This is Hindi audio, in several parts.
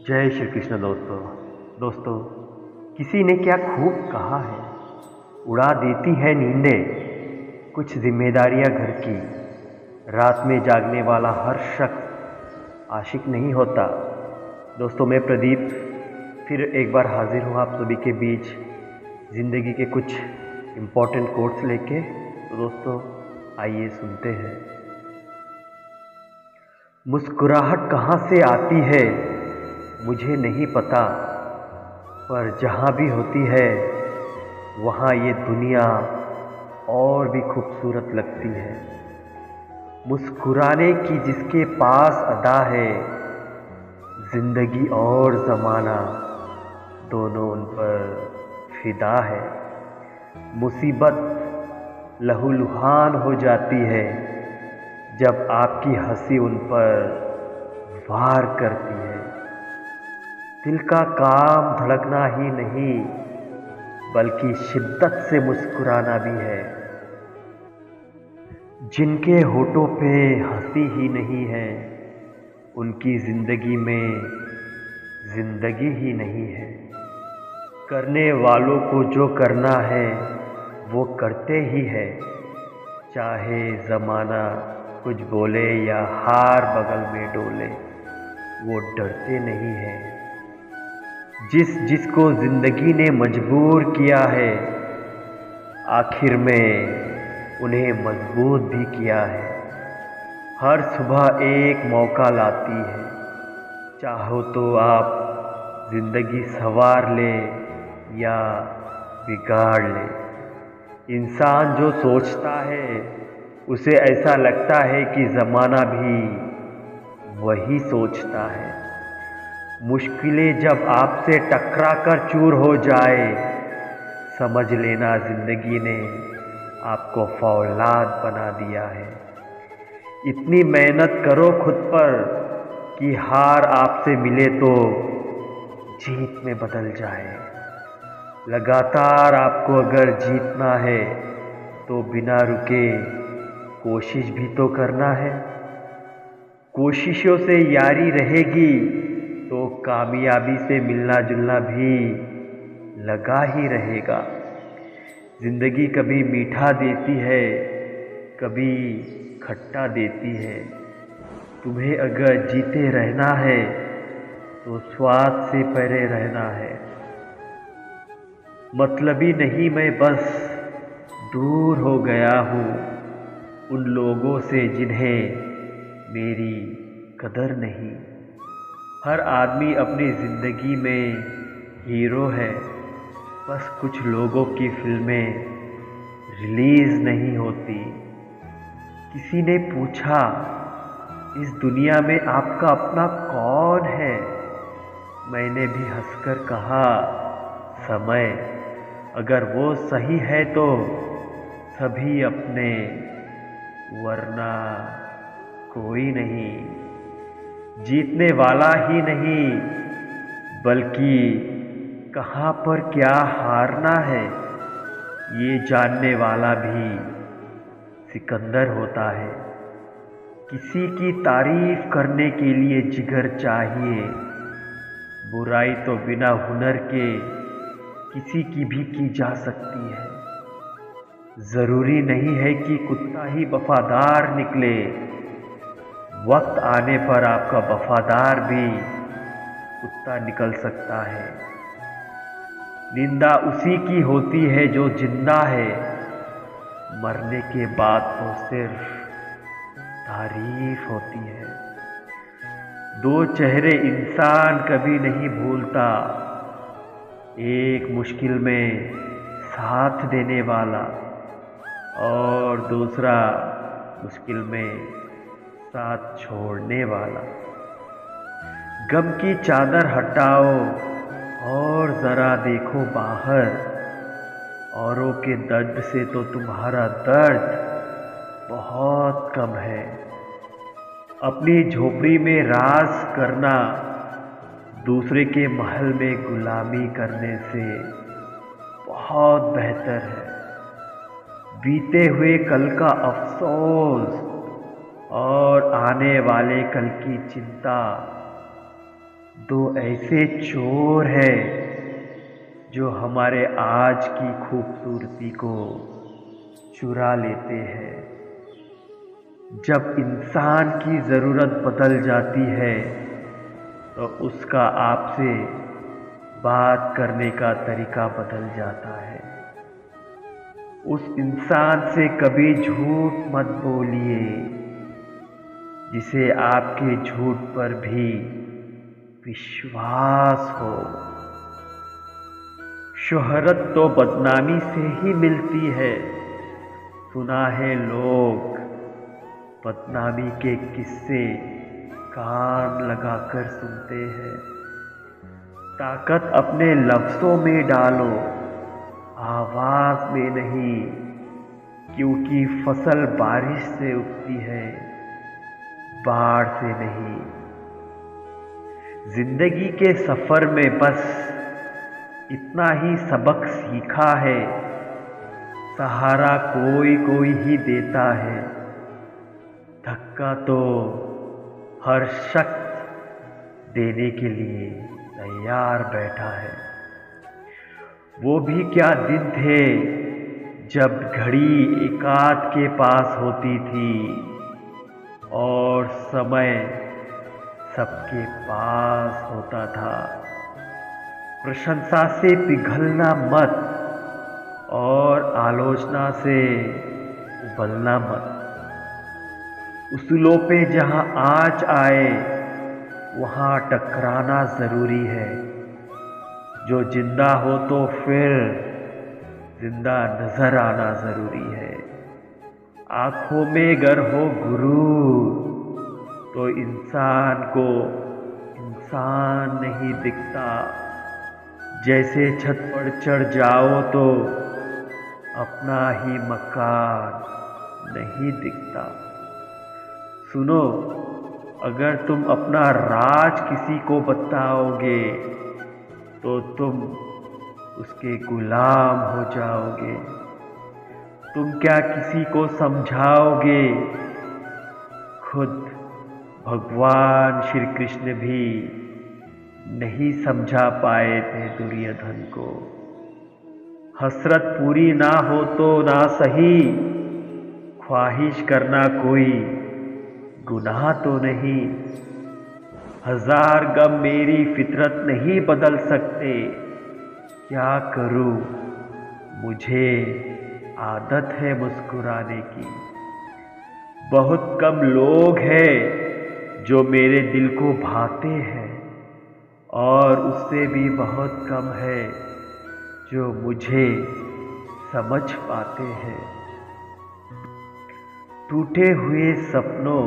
जय श्री कृष्ण दोस्तों। दोस्तों, किसी ने क्या खूब कहा है, उड़ा देती है नींदें कुछ जिम्मेदारियां घर की। रात में जागने वाला हर शख्स आशिक नहीं होता। दोस्तों, मैं प्रदीप फिर एक बार हाजिर हूँ आप सभी के बीच ज़िंदगी के कुछ इम्पोर्टेंट कोट्स लेके। तो दोस्तों, आइए सुनते हैं। मुस्कुराहट कहाँ से आती है मुझे नहीं पता, पर जहाँ भी होती है वहाँ ये दुनिया और भी खूबसूरत लगती है। मुस्कुराने की जिसके पास अदा है, जिंदगी और ज़माना दोनों उन पर फिदा है। मुसीबत लहूलुहान हो जाती है जब आपकी हंसी उन पर वार करती है। दिल का काम धड़कना ही नहीं बल्कि शिद्दत से मुस्कुराना भी है। जिनके होठों पे हंसी ही नहीं है, उनकी जिंदगी में जिंदगी ही नहीं है। करने वालों को जो करना है वो करते ही है, चाहे ज़माना कुछ बोले या हार बगल में डोले, वो डरते नहीं है। जिसको जिंदगी ने मजबूर किया है, आखिर में उन्हें मजबूत भी किया है। हर सुबह एक मौका लाती है, चाहो तो आप जिंदगी संवार ले या बिगाड़ ले। इंसान जो सोचता है उसे ऐसा लगता है कि ज़माना भी वही सोचता है। मुश्किलें जब आपसे टकरा कर चूर हो जाए, समझ लेना जिंदगी ने आपको फौलाद बना दिया है। इतनी मेहनत करो खुद पर कि हार आपसे मिले तो जीत में बदल जाए। लगातार आपको अगर जीतना है तो बिना रुके कोशिश भी तो करना है। कोशिशों से यारी रहेगी तो कामयाबी से मिलना जुलना भी लगा ही रहेगा। जिंदगी कभी मीठा देती है, कभी खट्टा देती है। तुम्हें अगर जीते रहना है तो स्वाद से परे रहना है। मतलबी नहीं, मैं बस दूर हो गया हूँ उन लोगों से जिन्हें मेरी कदर नहीं। हर आदमी अपनी ज़िंदगी में हीरो है, बस कुछ लोगों की फिल्में रिलीज़ नहीं होती। किसी ने पूछा, इस दुनिया में आपका अपना कौन है? मैंने भी हंसकर कहा, समय। अगर वो सही है तो सभी अपने, वरना कोई नहीं। जीतने वाला ही नहीं बल्कि कहाँ पर क्या हारना है, ये जानने वाला भी सिकंदर होता है। किसी की तारीफ करने के लिए जिगर चाहिए, बुराई तो बिना हुनर के किसी की भी की जा सकती है। ज़रूरी नहीं है कि कुत्ता ही वफादार निकले, वक्त आने पर आपका वफादार भी कुत्ता निकल सकता है। निंदा उसी की होती है जो जिंदा है, मरने के बाद तो सिर्फ तारीफ होती है। दो चेहरे इंसान कभी नहीं भूलता, एक मुश्किल में साथ देने वाला और दूसरा मुश्किल में साथ छोड़ने वाला। गम की चादर हटाओ और जरा देखो बाहर, औरों के दर्द से तो तुम्हारा दर्द बहुत कम है। अपनी झोपड़ी में राज करना दूसरे के महल में गुलामी करने से बहुत बेहतर है। बीते हुए कल का अफसोस और आने वाले कल की चिंता दो ऐसे चोर हैं जो हमारे आज की खूबसूरती को चुरा लेते हैं। जब इंसान की ज़रूरत बदल जाती है तो उसका आपसे बात करने का तरीका बदल जाता है। उस इंसान से कभी झूठ मत बोलिए जिसे आपके झूठ पर भी विश्वास हो। शोहरत तो बदनामी से ही मिलती है। सुना है लोग बदनामी के किस्से कान लगाकर सुनते हैं। ताकत अपने लफ्ज़ों में डालो, आवाज़ में नहीं, क्योंकि फसल बारिश से उगती है, बाढ़ से नहीं। जिंदगी के सफ़र में बस इतना ही सबक सीखा है। सहारा कोई कोई ही देता है, धक्का तो हर शख्स देने के लिए तैयार बैठा है। वो भी क्या दिन थे जब घड़ी एकाध के पास होती थी और समय सबके पास होता था। प्रशंसा से पिघलना मत और आलोचना से उबलना मत। उसूलों पे जहां आँच आए वहां टकराना जरूरी है। जो जिंदा हो तो फिर जिंदा नजर आना जरूरी है। आंखों में गर हो गुरूर तो इंसान को इंसान नहीं दिखता। जैसे छत पर चढ़ जाओ तो अपना ही मकान नहीं दिखता। सुनो, अगर तुम अपना राज किसी को बताओगे तो तुम उसके गुलाम हो जाओगे। तुम क्या किसी को समझाओगे? खुद भगवान श्री कृष्ण भी नहीं समझा पाए थे दुर्योधन को। हसरत पूरी ना हो तो ना सही, ख्वाहिश करना कोई गुनाह तो नहीं। हजार गम मेरी फितरत नहीं बदल सकते। क्या करूं, मुझे आदत है मुस्कुराने की। बहुत कम लोग हैं जो मेरे दिल को भाते हैं और उससे भी बहुत कम है जो मुझे समझ पाते हैं। टूटे हुए सपनों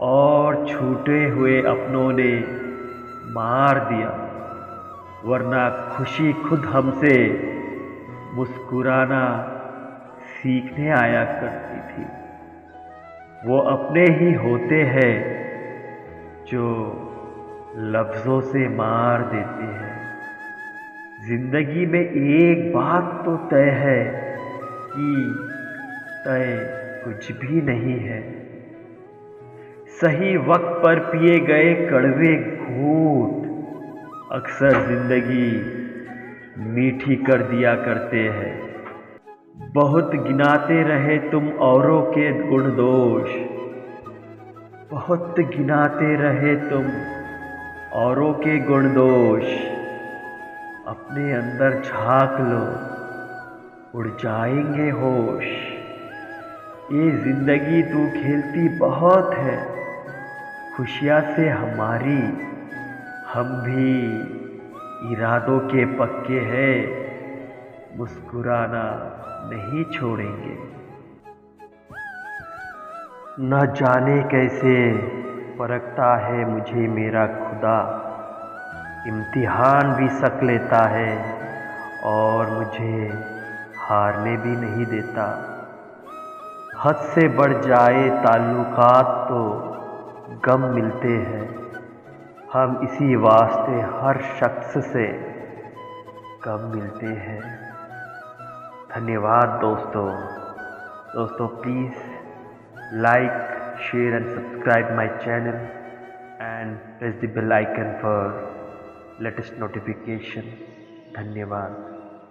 और छूटे हुए अपनों ने मार दिया, वरना खुशी खुद हमसे मुस्कुराना सीखने आया करती थी। वो अपने ही होते हैं जो लफ्ज़ों से मार देते हैं। जिंदगी में एक बात तो तय है कि तय कुछ भी नहीं है। सही वक्त पर पिए गए कड़वे घूंट अक्सर जिंदगी मीठी कर दिया करते हैं। बहुत गिनाते रहे तुम औरों के गुण दोष, बहुत गिनाते रहे तुम औरों के गुण दोष। अपने अंदर झांक लो, उड़ जाएंगे होश। ये जिंदगी तू खेलती बहुत है खुशियाँ से हमारी, हम भी इरादों के पक्के हैं, मुस्कुराना नहीं छोड़ेंगे। न जाने कैसे परखता है मुझे मेरा खुदा, इम्तिहान भी सक लेता है और मुझे हारने भी नहीं देता। हद से बढ़ जाए ताल्लुकात तो गम मिलते हैं, हम इसी वास्ते हर शख्स से कम मिलते हैं। धन्यवाद दोस्तों please like, share and subscribe my channel and press the bell icon for latest notification. धन्यवाद.